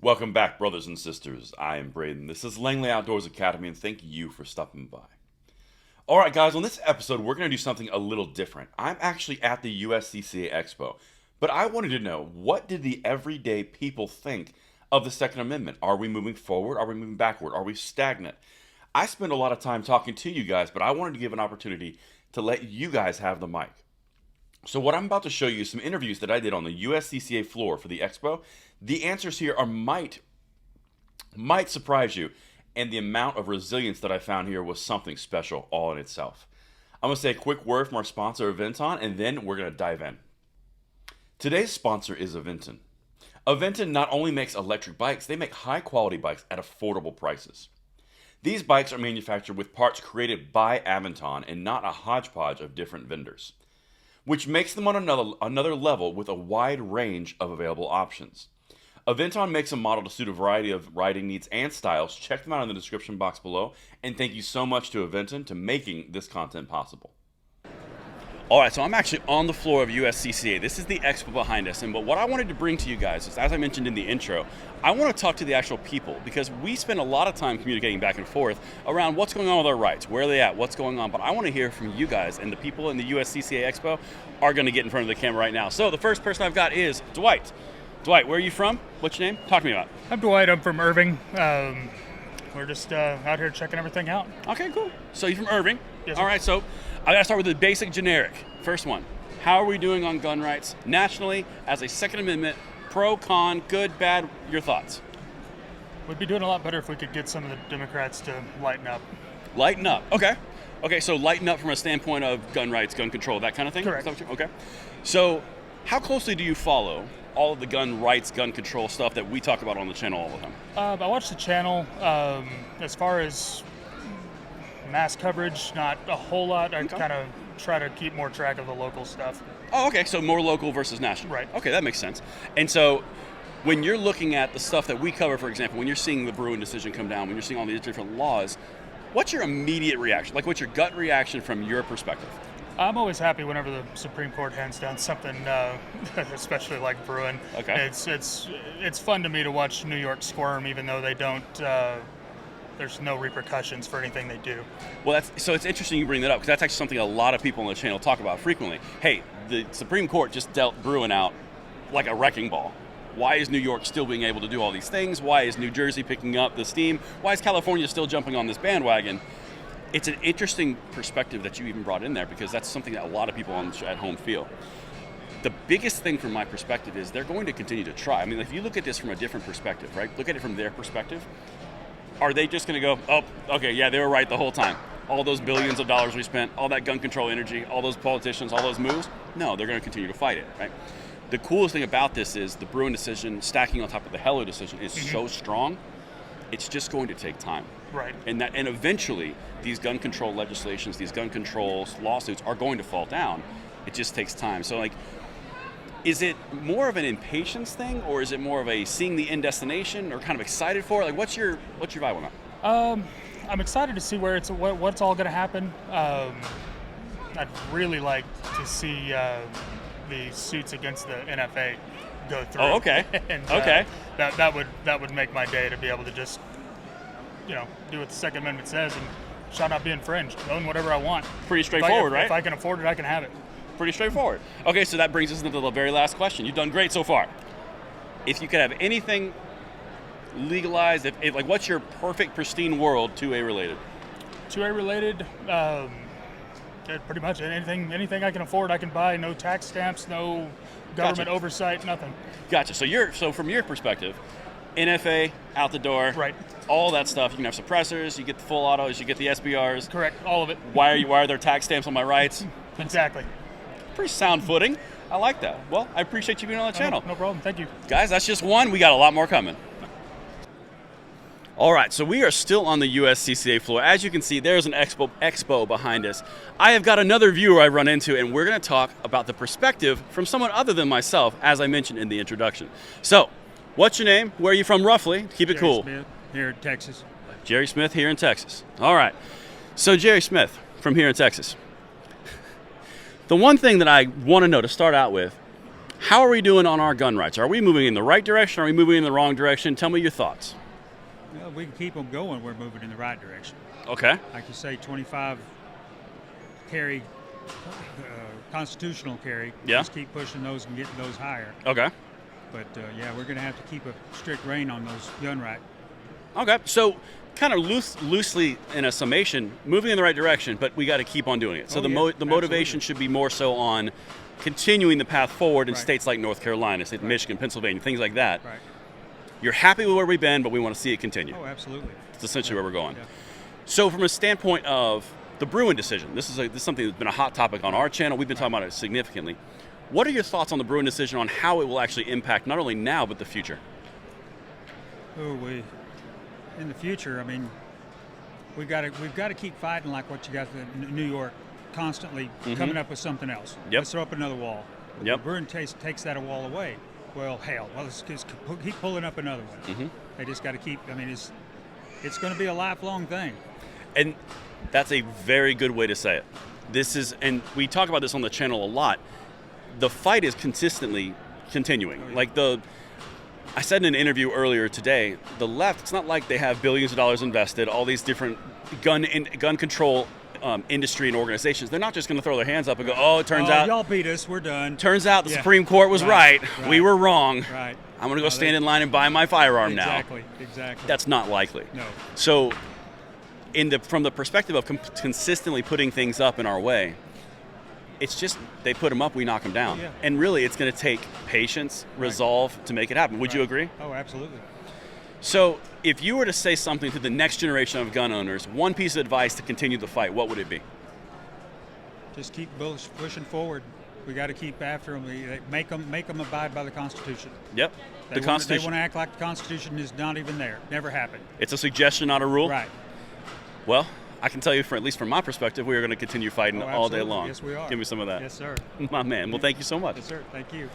Welcome back, brothers and sisters. I am Braden. This is Langley Outdoors Academy, and thank you for stopping by. All right, guys, on this episode, we're going to do something a little different. I'm actually at the USCCA Expo, but I wanted to know, what did the everyday people think of the Second Amendment? Are we moving forward? Are we moving backward? Are we stagnant? I spend a lot of time talking to you guys, but I wanted to give an opportunity to let you guys have the mic. So what I'm about to show you is some interviews that I did on the USCCA floor for the Expo. The answers here are might surprise you, and the amount of resilience that I found here was something special all in itself. I'm going to say a quick word from our sponsor, Aventon, and then we're going to dive in. Today's sponsor is Aventon. Aventon not only makes electric bikes, they make high-quality bikes at affordable prices. These bikes are manufactured with parts created by Aventon and not a hodgepodge of different vendors, which makes them on another level with a wide range of available options. Aventon makes a model to suit a variety of riding needs and styles. Check them out in the description box below. And thank you so much to Aventon for making this content possible. All right, so I'm actually on the floor of USCCA. This is the expo behind us. And what I wanted to bring to you guys is, as I mentioned in the intro, I want to talk to the actual people, because we spend a lot of time communicating back and forth around what's going on with our rights, where are they at, what's going on. But I want to hear from you guys, and the people in the USCCA Expo are going to get in front of the camera right now. So the first person I've got is Dwight. Dwight, where are you from? What's your name? Talk to me about it. I'm Dwight. I'm from Irving. We're just out here checking everything out. Okay, cool. So you're from Irving. Yes, all right, so I got to start with the basic generic. First one. How are we doing on gun rights nationally as a Second Amendment? Pro, con, good, bad? Your thoughts? We'd be doing a lot better if we could get some of the Democrats to lighten up. Lighten up. Okay. Okay, so lighten up from a standpoint of gun rights, gun control, that kind of thing? Correct. Okay. So how closely do you follow all of the gun rights, gun control stuff that we talk about on the channel all the time? I watch the channel. As far as mass coverage, not a whole lot. I kind of try to keep more track of the local stuff. Oh, okay, so more local versus national. Right. Okay, that makes sense. And so when you're looking at the stuff that we cover, for example, when you're seeing the Bruin decision come down, when you're seeing all these different laws, what's your immediate reaction? Like, what's your gut reaction from your perspective? I'm always happy whenever the Supreme Court hands down something, especially like Bruin. Okay. It's fun to me to watch New York squirm, even though they don't. There's no repercussions for anything they do. Well, so it's interesting you bring that up, because that's actually something a lot of people on the channel talk about frequently. Hey, the Supreme Court just dealt Bruin out like a wrecking ball. Why is New York still being able to do all these things? Why is New Jersey picking up the steam? Why is California still jumping on this bandwagon? It's an interesting perspective that you even brought in there, because that's something that a lot of people at home feel. The biggest thing from my perspective is they're going to continue to try. I mean, if you look at this from a different perspective, right? Look at it from their perspective. Are they just going to go, oh, okay, yeah, they were right the whole time? All those billions of dollars we spent, all that gun control energy, all those politicians, all those moves? No, they're going to continue to fight it, right? The coolest thing about this is the Bruin decision stacking on top of the Heller decision is so strong, it's just going to take time. Right. And eventually, these gun control legislations, these gun control lawsuits are going to fall down. It just takes time. So, like, is it more of an impatience thing, or is it more of a seeing the end destination, or kind of excited for it? Like, what's your vibe on that? I'm excited to see what's all going to happen. I'd really like to see the suits against the NFA go through. Oh, okay. And, okay. That would make my day, to be able to just, do what the Second Amendment says and shall not be infringed. Own whatever I want. Pretty straightforward, right? If I can afford it, I can have it. Pretty straightforward. Okay, so that brings us into the very last question. You've done great so far. If you could have anything legalized, like, what's your perfect, pristine world 2A related? 2A related, pretty much anything I can afford, I can buy. No tax stamps, no government oversight, nothing. Gotcha. So from your perspective, NFA out the door. Right. All that stuff. You can have suppressors. You get the full autos. You get the SBRs. Correct. All of it. Why are there tax stamps on my rights? Exactly. Pretty sound footing. I like that. Well, I appreciate you being on the channel. No problem. Thank you. Guys, that's just one. We got a lot more coming. All right, so we are still on the USCCA floor. As you can see, there's an expo behind us. I have got another viewer I run into, and we're going to talk about the perspective from someone other than myself, as I mentioned in the introduction. So, what's your name? Where are you from roughly? Keep it cool. Jerry Smith, here in Texas. Jerry Smith here in Texas. All right. So, Jerry Smith from here in Texas. The one thing that I want to know to start out with, How are we doing on our gun rights? Are we moving in the right direction? Or are we moving in the wrong direction? Tell me your thoughts. Well, we can keep them going. We're moving in the right direction. Okay. Like you say, 25 carry, constitutional carry. Yeah. Just keep pushing those and getting those higher. Okay. But yeah, we're going to have to keep a strict rein on those gun rights. Okay. So, kind of loosely in a summation, moving in the right direction, but we got to keep on doing it. So the motivation absolutely. should be more so on continuing the path forward in Right. states like North Carolina, state Right. Michigan, Pennsylvania, things like that. Right. You're happy with where we've been, but we want to see it continue. Oh, absolutely. That's essentially where we're going. Yeah. So from a standpoint of the Bruin decision, this is something that's been a hot topic on our channel. We've been talking about it significantly. What are your thoughts on the Bruin decision, on how it will actually impact not only now but the future? Oh, in the future, I mean, we've got to keep fighting like what you got in New York, constantly coming up with something else. Yep. Let's throw up another wall. Yep. The Bruin takes that wall away. Well, hell, let's just keep pulling up another one. They just got to keep. I mean, it's going to be a lifelong thing. And that's a very good way to say it. This is, and we talk about this on the channel a lot. The fight is consistently continuing. Oh, yeah. Like I said in an interview earlier today, the left, it's not like they have billions of dollars invested, all these different gun control industry and organizations. They're not just going to throw their hands up and go, oh, it turns out y'all beat us, we're done. Turns out the Yeah. Supreme Court was right. We were wrong. Right. I'm going to go stand in line and buy my firearm now. Exactly. That's not likely. No. So, from the perspective of consistently putting things up in our way, it's just they put them up, we knock them down. Yeah. And really, it's going to take patience, resolve to make it happen. Would you agree? Oh, absolutely. So, if you were to say something to the next generation of gun owners, one piece of advice to continue the fight, what would it be? Just keep pushing forward. We got to keep after them. Make them abide by the Constitution. Yep. They Constitution. want to act like the Constitution is not even there. Never happened. It's a suggestion, not a rule. Right. Well, I can tell you, at least from my perspective, we are going to continue fighting all day Absolutely. long. Yes, we are. Give me some of that. Yes, sir. My man. Well, thank you so much. Yes, sir. Thank you.